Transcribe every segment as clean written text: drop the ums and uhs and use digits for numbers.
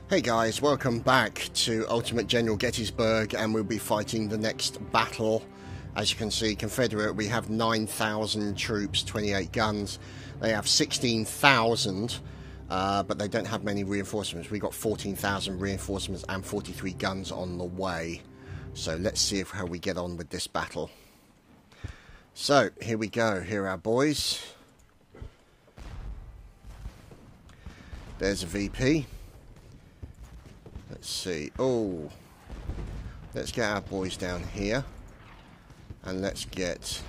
Hey guys, welcome back to Ultimate General Gettysburg, and we'll be fighting the next battle. As you can see, Confederate, we have 9,000 troops, 28 guns. They have 16,000, but they don't have many reinforcements. We got 14,000 reinforcements and 43 guns on the way. So let's see how we get on with this battle. So, here we go. Here are our boys. There's a VP. Let's see. Oh, let's get our boys down here, and let's get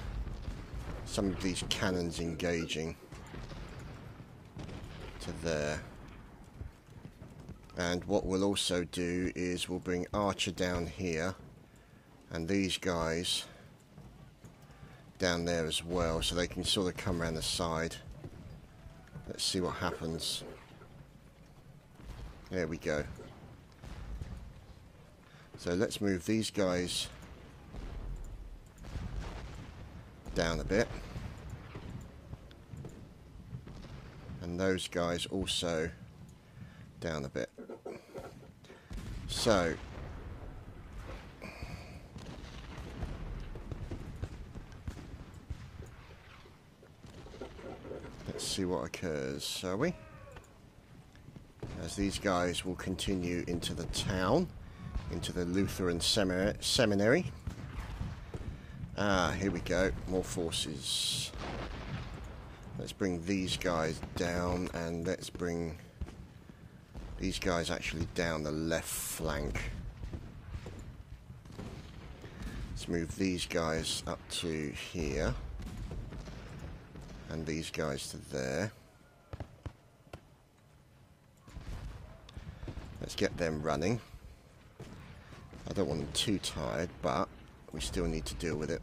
some of these cannons engaging to there. And what we'll also do is we'll bring Archer down here, and these guys down there as well, so they can sort of come around the side. Let's see what happens. There we go. So let's move these guys down a bit, and those guys also down a bit. So let's see what occurs, shall we? As these guys will continue into the town, into the Lutheran Seminary. Ah, here we go. More forces. Let's bring these guys down, and let's bring these guys actually down the left flank. Let's move these guys up to here, and these guys to there. Let's get them running. I don't want them too tired, but we still need to deal with it.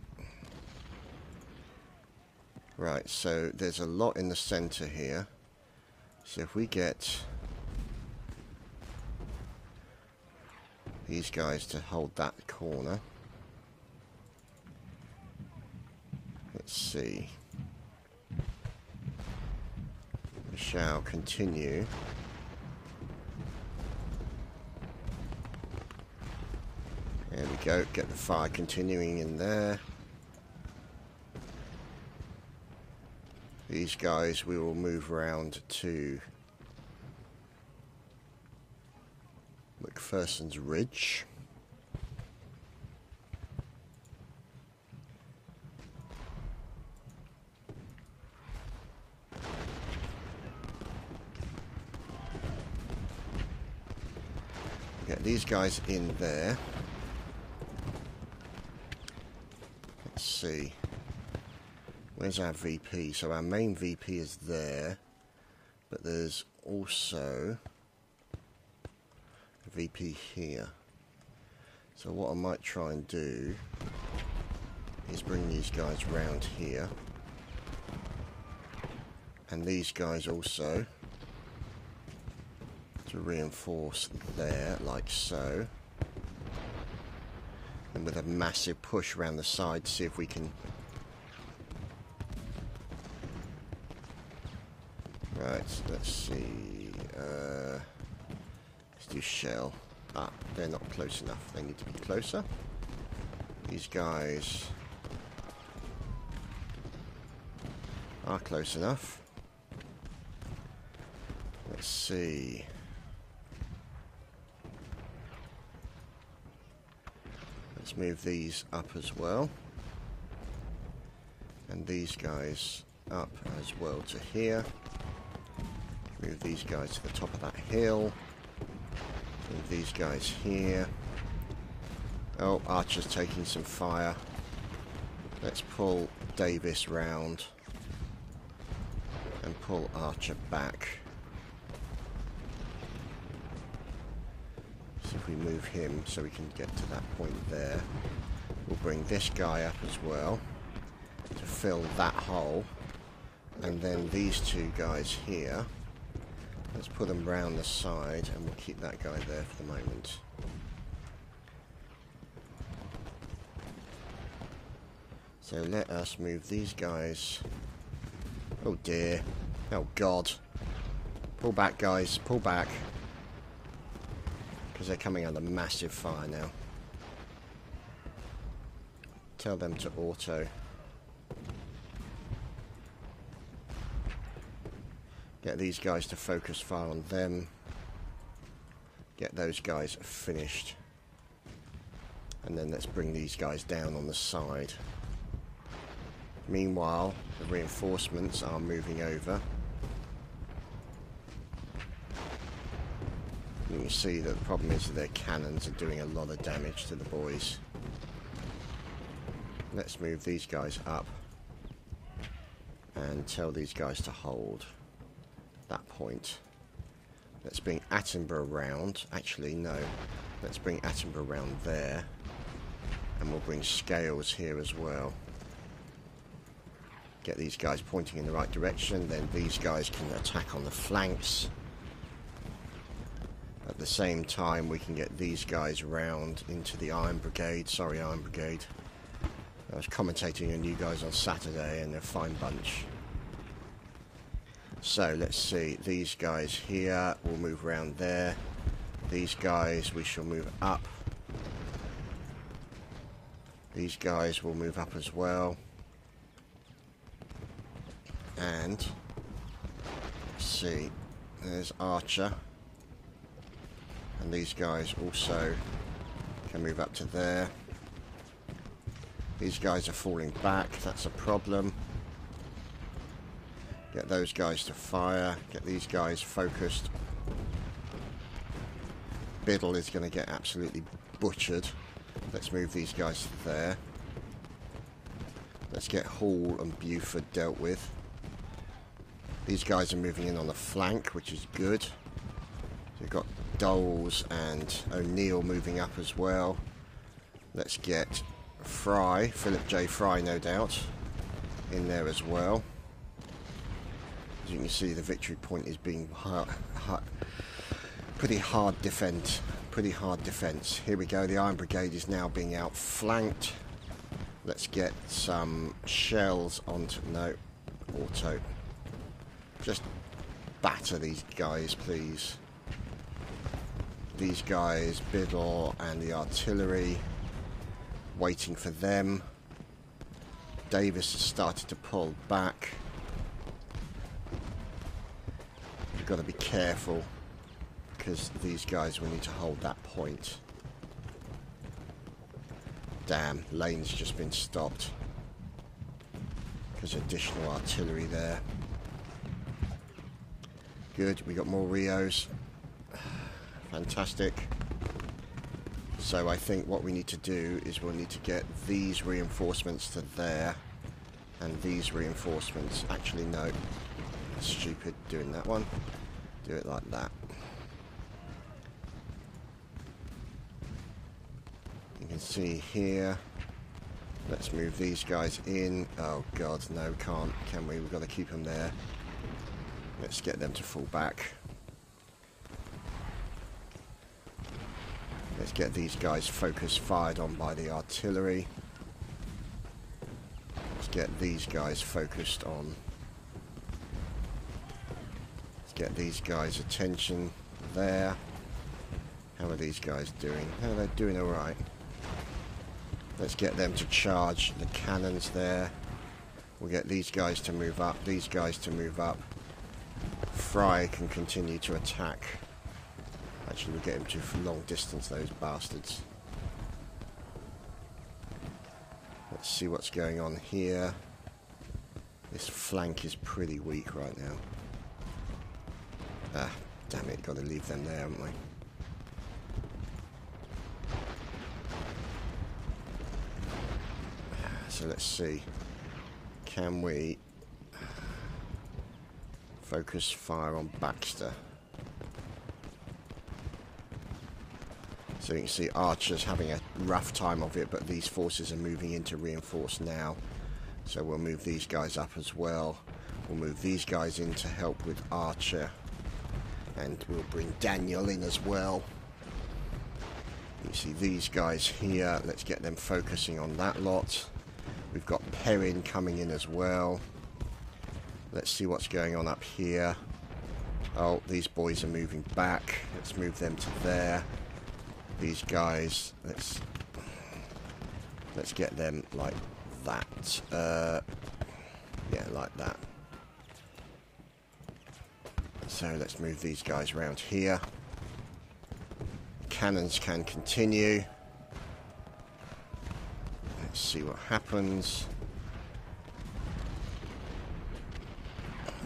Right, so there's a lot in the center here. So if we get these guys to hold that corner. Let's see. We shall continue. There we go, get the fire continuing in there. These guys we will move around to McPherson's Ridge. Get these guys in there. See, where's our VP? So our main VP is there, but there's also a VP here. So what I might try and do is bring these guys round here, and these guys also to reinforce there, like so. And with a massive push around the side to see if we can. Right, let's see. Let's do shell. Ah, they're not close enough. They need to be closer. These guys are close enough. Let's see. Let's move these up as well, and these guys up as well to here. Move these guys to the top of that hill. Move these guys here. Oh, Archer's taking some fire. Let's pull Davis round and pull Archer back. If we move him so we can get to that point there, we'll bring this guy up as well to fill that hole, and then these two guys here, let's put them round the side, and we'll keep that guy there for the moment. So let us move these guys. Oh dear, oh god, pull back guys, pull back. because they're coming under massive fire now. Tell them to auto. Get these guys to focus fire on them. Get those guys finished. And then let's bring these guys down on the side. Meanwhile, the reinforcements are moving over. You can see that the problem is that their cannons are doing a lot of damage to the boys. Let's move these guys up and tell these guys to hold that point. Let's bring Attenborough round. Actually, no. Let's bring Attenborough round there. And we'll bring Scales here as well. Get these guys pointing in the right direction. Then these guys can attack on the flanks. At the same time, we can get these guys round into the Iron Brigade. Sorry, Iron Brigade. I was commentating on you guys on Saturday, and they're a fine bunch. So, let's see. These guys here will move round there. These guys we shall move up. These guys will move up as well. And, let's see. There's Archer. And these guys also can move up to there. These guys are falling back. That's a problem. Get those guys to fire. Get these guys focused. Biddle is going to get absolutely butchered. Let's move these guys to there. Let's get Hall and Buford dealt with. These guys are moving in on the flank, which is good. So we've got Doles and O'Neill moving up as well. Let's get Fry, Philip J. Fry, no doubt, in there as well. As you can see, the victory point is being pretty hard defense. Here we go. The Iron Brigade is now being outflanked. Let's get some shells onto... No, auto. Just batter these guys, please. These guys, Biddle and the artillery. Waiting for them. Davis has started to pull back. You've got to be careful, because these guys will need to hold that point. Damn, lane's just been stopped because additional artillery there. Good, we got more Rios. Fantastic. So I think what we need to do is we'll need to get these reinforcements to there, and these reinforcements... Actually, no. Stupid doing that one. Do it like that. You can see here. Let's move these guys in. Oh god, no, we can't. Can we? We've got to keep them there. Let's get them to fall back. Let's get these guys focused, fired on by the artillery. Let's get these guys focused on. Let's get these guys' attention there. How are these guys doing? Oh, they're doing alright. Let's get them to charge the cannons there. We'll get these guys to move up, these guys to move up. Fry can continue to attack. Actually, we'll get him to long distance, those bastards. Let's see what's going on here. This flank is pretty weak right now. Ah, damn it, got to leave them there, haven't we? So let's see. Can we focus fire on Baxter? So you can see Archer's having a rough time of it, but these forces are moving in to reinforce now. So we'll move these guys up as well. We'll move these guys in to help with Archer. And we'll bring Daniel in as well. You see these guys here. Let's get them focusing on that lot. We've got Perrin coming in as well. Let's see what's going on up here. Oh, these boys are moving back. Let's move them to there. These guys, let's get them like that. Yeah, like that. So let's move these guys around here. Cannons can continue. Let's see what happens.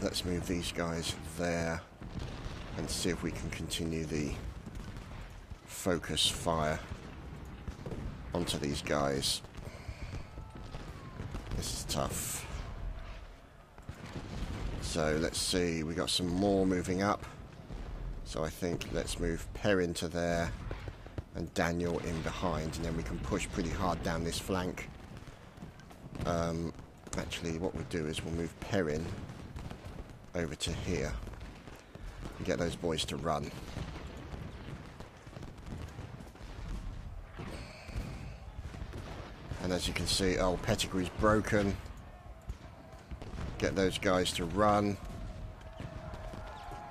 Let's move these guys there and see if we can continue the focus fire onto these guys. This is tough. So let's see, we got some more moving up. So I think let's move Perrin to there and Daniel in behind, and then we can push pretty hard down this flank. Actually, what we'll do is we'll move Perrin over to here and get those boys to run. And as you can see, oh, Pettigrew's broken. Get those guys to run.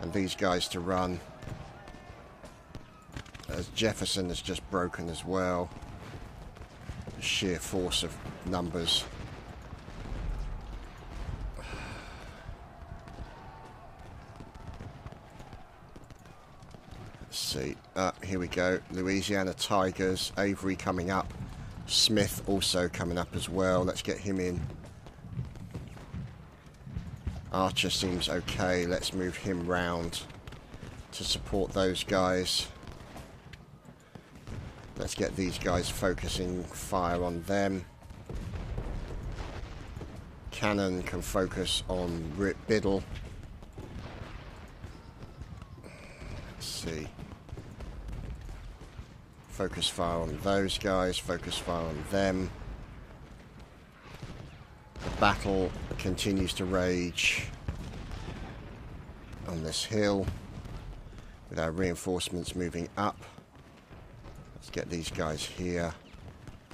And these guys to run. As Jefferson is just broken as well. The sheer force of numbers. Let's see. Here we go. Louisiana Tigers. Avery coming up. Smith also coming up as well. Let's get him in. Archer seems okay. Let's move him round to support those guys. Let's get these guys focusing fire on them. Cannon can focus on Biddle. Let's see. Focus fire on those guys. Focus fire on them. The battle continues to rage on this hill with our reinforcements moving up. Let's get these guys here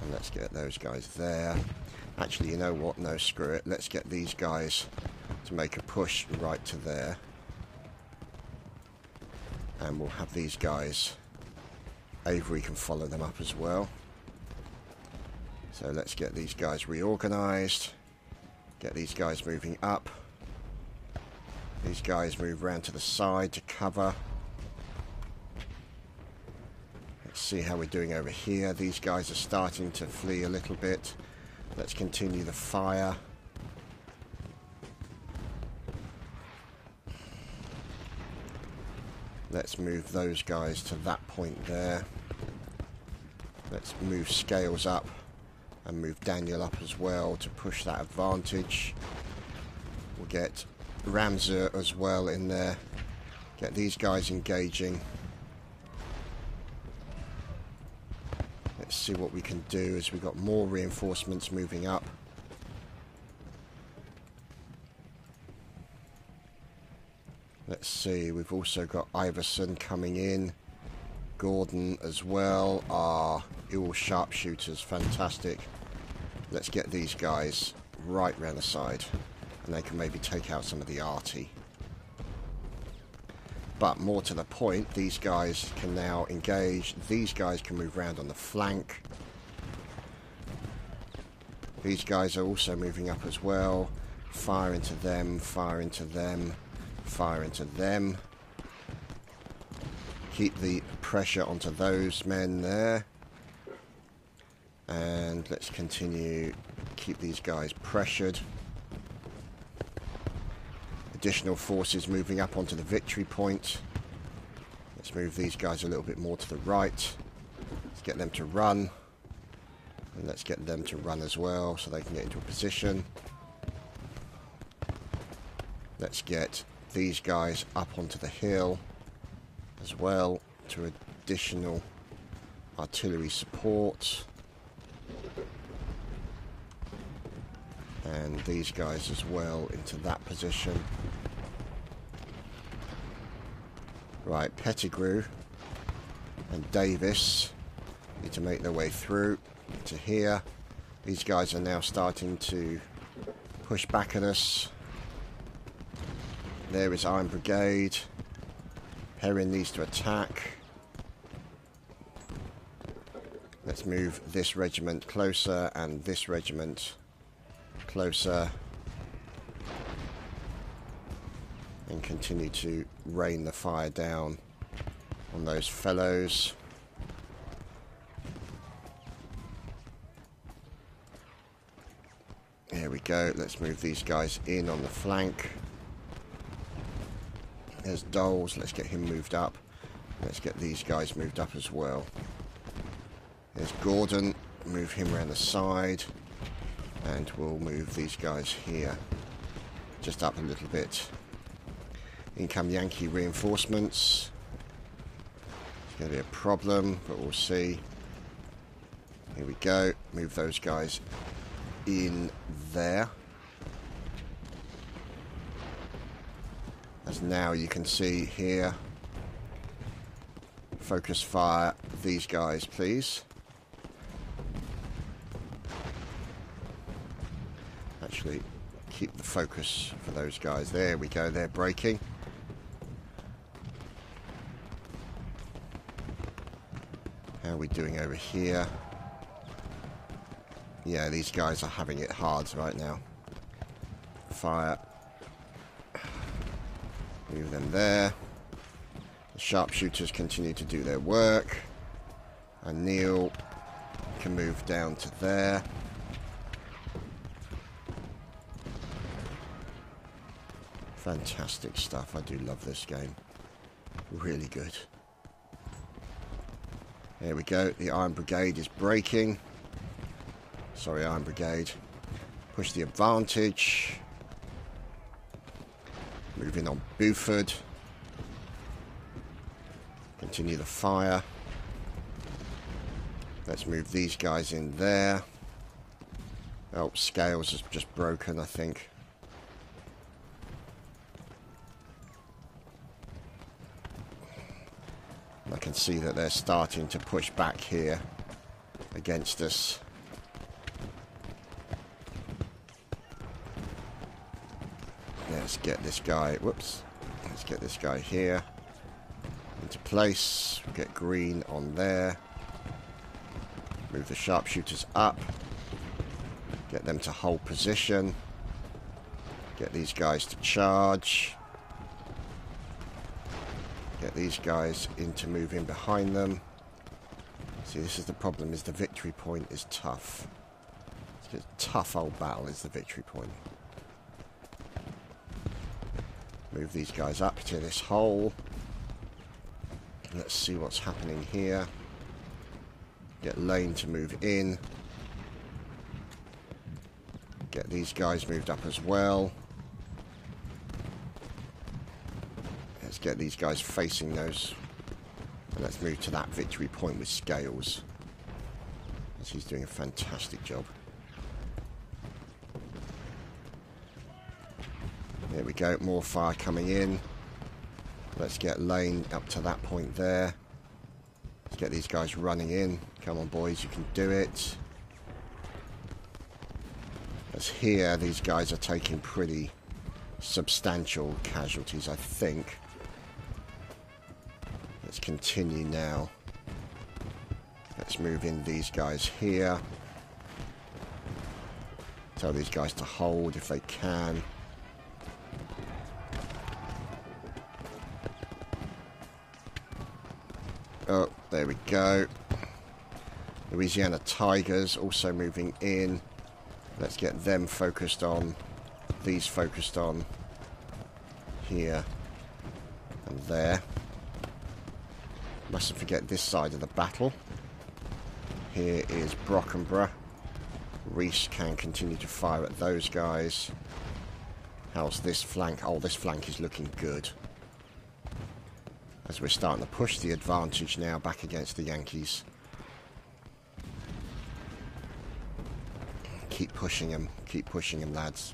and let's get those guys there. Actually, you know what? No, screw it. Let's get these guys to make a push right to there. And we'll have these guys. Avery can follow them up as well. So let's get these guys reorganized. Get these guys moving up. These guys move around to the side to cover. Let's see how we're doing over here. These guys are starting to flee a little bit. Let's continue the fire. Let's move those guys to that point there. Let's move Scales up and move Daniel up as well to push that advantage. We'll get Ramsey as well in there. Get these guys engaging. Let's see what we can do as we've got more reinforcements moving up. Let's see, we've also got Iverson coming in. Gordon as well. All sharpshooters, fantastic. Let's get these guys right round the side and they can maybe take out some of the arty. But more to the point, these guys can now engage. These guys can move around on the flank. These guys are also moving up as well. Fire into them, fire into them, fire into them. Keep the pressure onto those men there. And let's continue. Keep these guys pressured. Additional forces moving up onto the victory point. Let's move these guys a little bit more to the right. Let's get them to run. And let's get them to run as well so they can get into a position. Let's get these guys up onto the hill as well to additional artillery support. And these guys as well into that position. Right, Pettigrew and Davis need to make their way through to here. These guys are now starting to push back at us. There is Iron Brigade. Perrin needs to attack. Let's move this regiment closer and this regiment closer. And continue to rain the fire down on those fellows. There we go. Let's move these guys in on the flank. There's Doles. Let's get him moved up. Let's get these guys moved up as well. There's Gordon. Move him around the side. And we'll move these guys here. Just up a little bit. In come Yankee reinforcements. It's going to be a problem, but we'll see. Here we go. Move those guys in there. As now you can see here. Focus fire these guys, please. Actually, keep the focus for those guys. There we go. They're breaking. How are we doing over here? Yeah, these guys are having it hard right now. Fire. Move them there. The sharpshooters continue to do their work. And Neil can move down to there. Fantastic stuff. I do love this game. Really good. There we go. The Iron Brigade is breaking. Sorry, Iron Brigade. Push the advantage. Move in on Buford. Continue the fire. Let's move these guys in there. Oh, Scales has just broken, I think. I can see that they're starting to push back here against us. Let's get this guy, whoops, let's get this guy here into place. Get green on there. Move the sharpshooters up. Get them to hold position. Get these guys to charge. Get these guys in to move in behind them. See, this is the problem, is the victory point is tough. It's a tough old battle is the victory point. Move these guys up to this hole. Let's see what's happening here. Get Lane to move in. Get these guys moved up as well. Let's get these guys facing those. And let's move to that victory point with Scales. As he's doing a fantastic job. There we go, more fire coming in. Let's get Lane up to that point there. Let's get these guys running in. Come on, boys, you can do it. As here, these guys are taking pretty substantial casualties, I think. Let's continue now. Let's move in these guys here. Tell these guys to hold if they can. Oh, there we go. Louisiana Tigers also moving in. Let's get them focused on. These focused on. Here. And there. Mustn't forget this side of the battle. Here is Brockenborough. Reese can continue to fire at those guys. How's this flank? Oh, this flank is looking good. As we're starting to push the advantage now back against the Yankees. Keep pushing them, lads.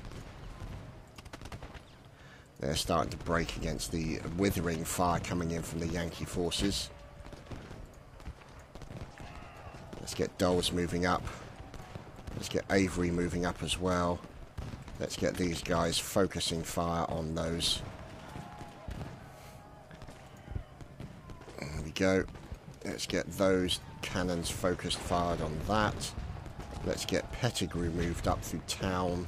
They're starting to break against the withering fire coming in from the Yankee forces. Let's get Doles moving up. Let's get Avery moving up as well. Let's get these guys focusing fire on those. There we go. Let's get those cannons focused fired on that. Let's get Pettigrew moved up through town.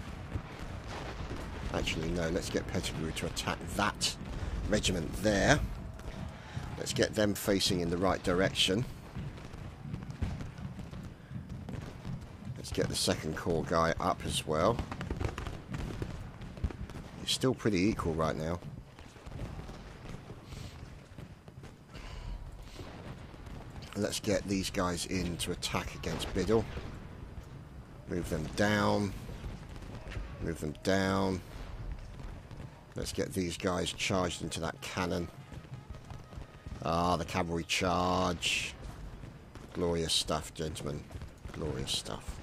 Actually, no, let's get Pettigrew to attack that regiment there. Let's get them facing in the right direction. Let's get the second corps guy up as well. It's still pretty equal right now. Let's get these guys in to attack against Biddle. Move them down. Move them down. Let's get these guys charged into that cannon. Ah, the cavalry charge. Glorious stuff, gentlemen. Glorious stuff.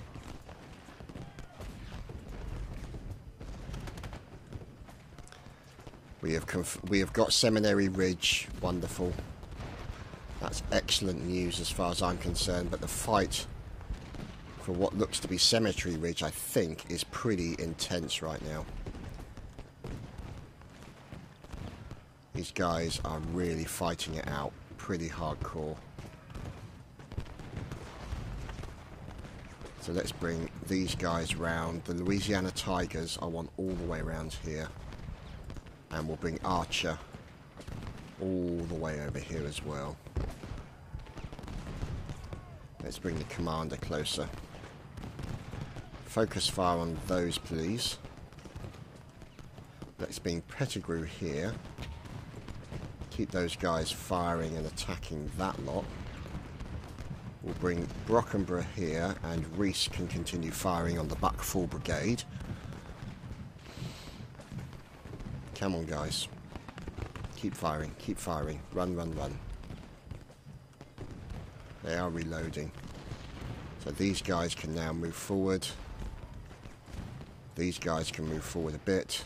We have got Seminary Ridge. Wonderful. That's excellent news as far as I'm concerned. But the fight for what looks to be Cemetery Ridge, I think, is pretty intense right now. These guys are really fighting it out. Pretty hardcore. So let's bring these guys round. The Louisiana Tigers I want all the way around here. And we'll bring Archer all the way over here as well. Let's bring the commander closer. Focus fire on those, please. Let's bring Pettigrew here. Keep those guys firing and attacking that lot. We'll bring Brockenborough here, and Reese can continue firing on the Buckfall Brigade. Come on, guys. Keep firing, keep firing. Run, run, run. They are reloading. So these guys can now move forward. These guys can move forward a bit.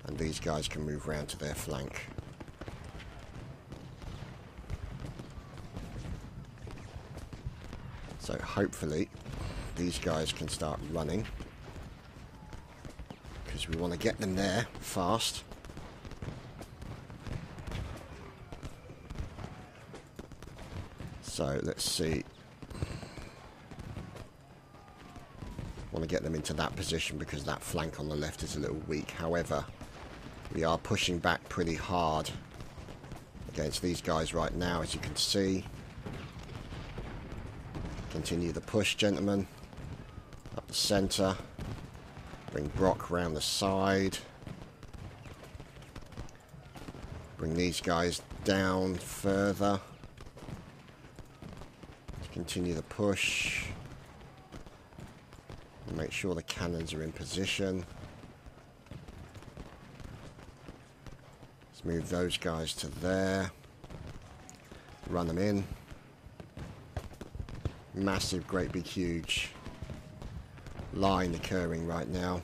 And these guys can move round to their flank. So hopefully these guys can start running, because we want to get them there fast. So let's see. Want to get them into that position because that flank on the left is a little weak. However, we are pushing back pretty hard against these guys right now, as you can see. Continue the push, gentlemen. Up the centre. Bring Brock round the side. Bring these guys down further. Continue the push. And make sure the cannons are in position. Let's move those guys to there. Run them in. Massive, great big huge line occurring right now.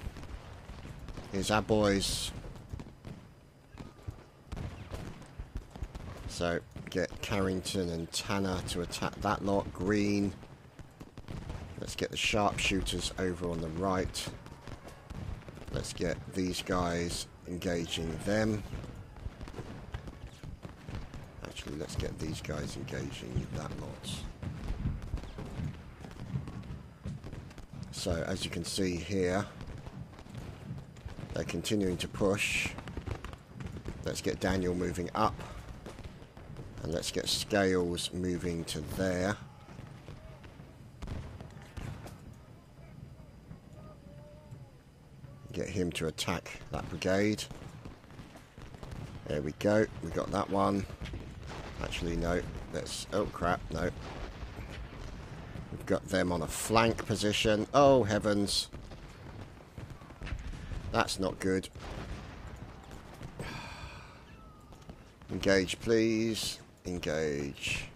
Here's our boys. So get Carrington and Tanner to attack that lot. Green. Let's get the sharpshooters over on the right. Let's get these guys engaging them. Actually, let's get these guys engaging that lot. So, as you can see here, they're continuing to push. Let's get Daniel moving up. And let's get Scales moving to there. Get him to attack that brigade. There we go. We got that one. Actually, no. Let's... Oh, crap. No. We've got them on a flank position. Oh, heavens. That's not good. Engage, please. Engage.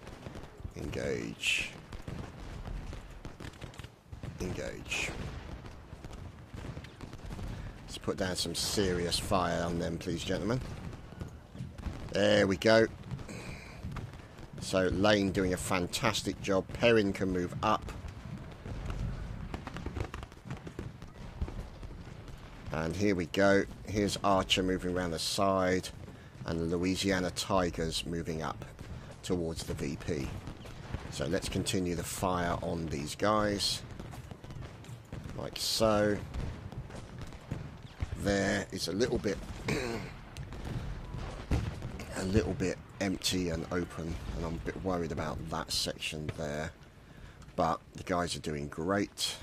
Engage. Engage. Let's put down some serious fire on them, please, gentlemen. There we go. So Lane doing a fantastic job. Perrin can move up. And here we go. Here's Archer moving around the side. And the Louisiana Tigers moving up towards the VP. So let's continue the fire on these guys, like so. There is a little bit empty and open, and I'm a bit worried about that section there, but the guys are doing great.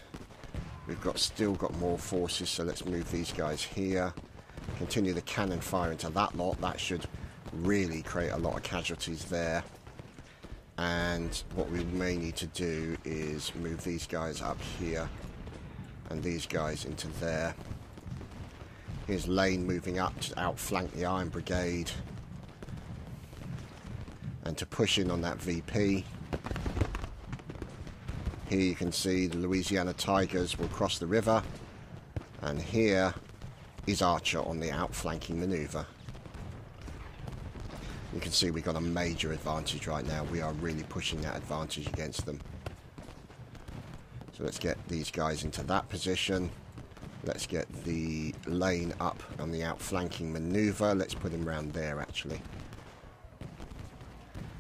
We've still got more forces, so let's move these guys here, continue the cannon fire into that lot. That should really create a lot of casualties there. And what we may need to do is move these guys up here and these guys into there. Here's Lane moving up to outflank the Iron Brigade and to push in on that VP. Here you can see the Louisiana Tigers will cross the river, and here is Archer on the outflanking maneuver. You can see we've got a major advantage right now. We are really pushing that advantage against them. So let's get these guys into that position. Let's get the Lane up on the outflanking maneuver. Let's put him around there, actually.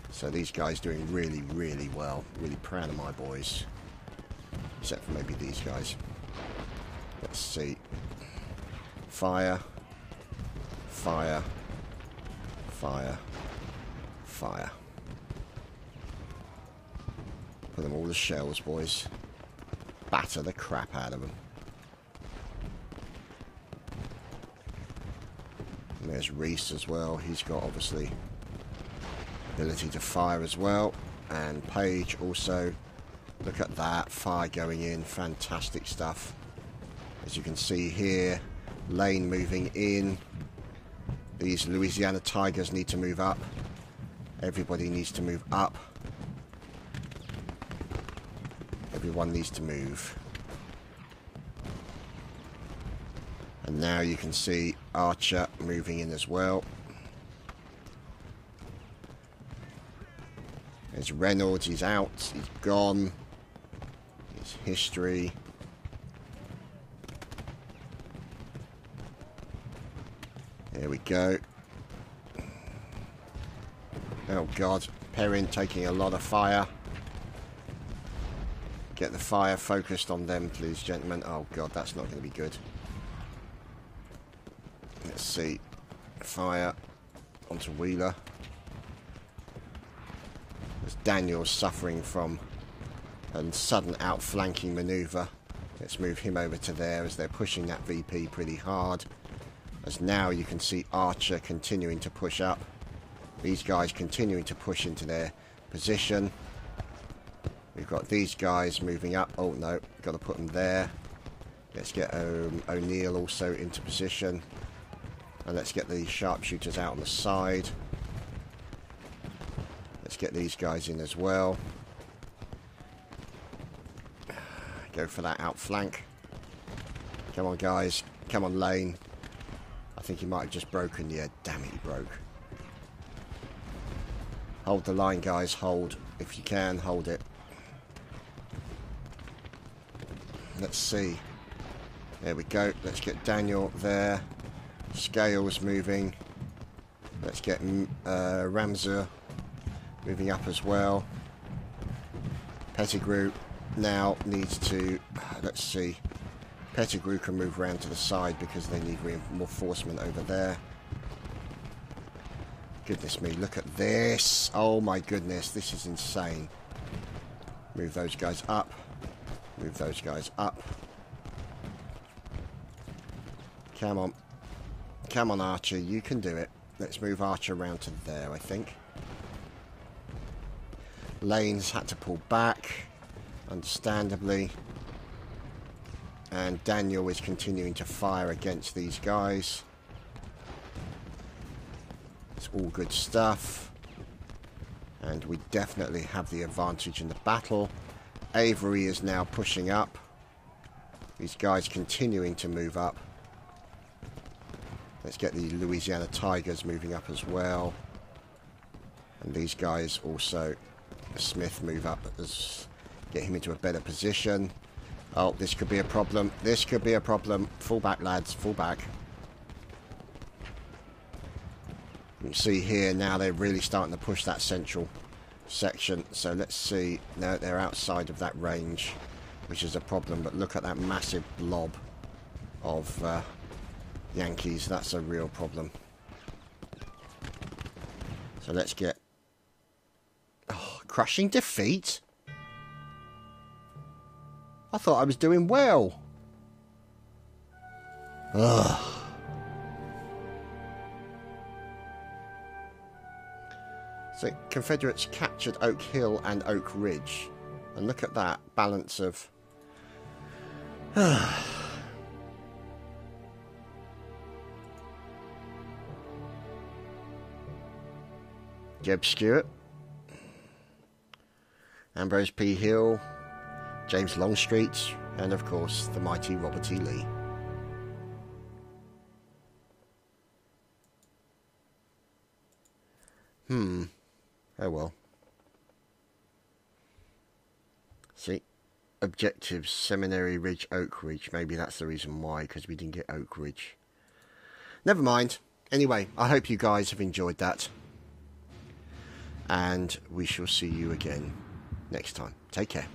So these guys doing really, really well. Really proud of my boys. Except for maybe these guys. Let's see. Fire. Fire. Fire. Fire. Put them all the shells, boys. Batter the crap out of them. And there's Reese as well. He's got, obviously, ability to fire as well. And Page also. Look at that. Fire going in. Fantastic stuff. As you can see here, Lane moving in. These Louisiana Tigers need to move up. Everybody needs to move up. Everyone needs to move. And now you can see Archer moving in as well. There's Reynolds, he's out, he's gone. It's history. There we go. Oh God, Perrin taking a lot of fire. Get the fire focused on them, please, gentlemen. Oh God, that's not going to be good. Let's see. Fire onto Wheeler. As Daniel's suffering from a sudden outflanking maneuver. Let's move him over to there as they're pushing that VP pretty hard. As now you can see Archer continuing to push up. These guys continuing to push into their position. We've got these guys moving up. Oh no, got to put them there. Let's get O'Neill also into position. And let's get the sharpshooters out on the side. Let's get these guys in as well. Go for that outflank. Come on, guys. Come on, Lane. I think he might have just broken. Yeah, damn it, he broke. Hold the line, guys. Hold. If you can, hold it. Let's see. There we go. Let's get Daniel there. Scales moving. Let's get Ramseur moving up as well. Pettigrew now needs to... Let's see. Pettigrew can move around to the side because they need reinforcement over there. Goodness me, look at this. Oh my goodness, this is insane. Move those guys up. Move those guys up. Come on. Come on, Archer, you can do it. Let's move Archer around to there, I think. Lane's had to pull back, understandably. And Daniel is continuing to fire against these guys. It's all good stuff. And we definitely have the advantage in the battle. Avery is now pushing up. These guys continuing to move up. Let's get the Louisiana Tigers moving up as well. And these guys also, Smith, move up, get him into a better position. Oh, this could be a problem. This could be a problem. Fall back, lads. Fall back. You can see here now they're really starting to push that central. section. So let's see. No, they're outside of that range, which is a problem. But look at that massive blob of Yankees. That's a real problem. So let's get... Oh, crushing defeat? I thought I was doing well. Ugh. So Confederates captured Oak Hill and Oak Ridge. And look at that balance of... Jeb Stuart, Ambrose P. Hill, James Longstreet, and of course the mighty Robert E. Lee. Oh well. See, objectives, Seminary Ridge, Oak Ridge. Maybe that's the reason why, because we didn't get Oak Ridge. Never mind. Anyway, I hope you guys have enjoyed that. And we shall see you again next time. Take care.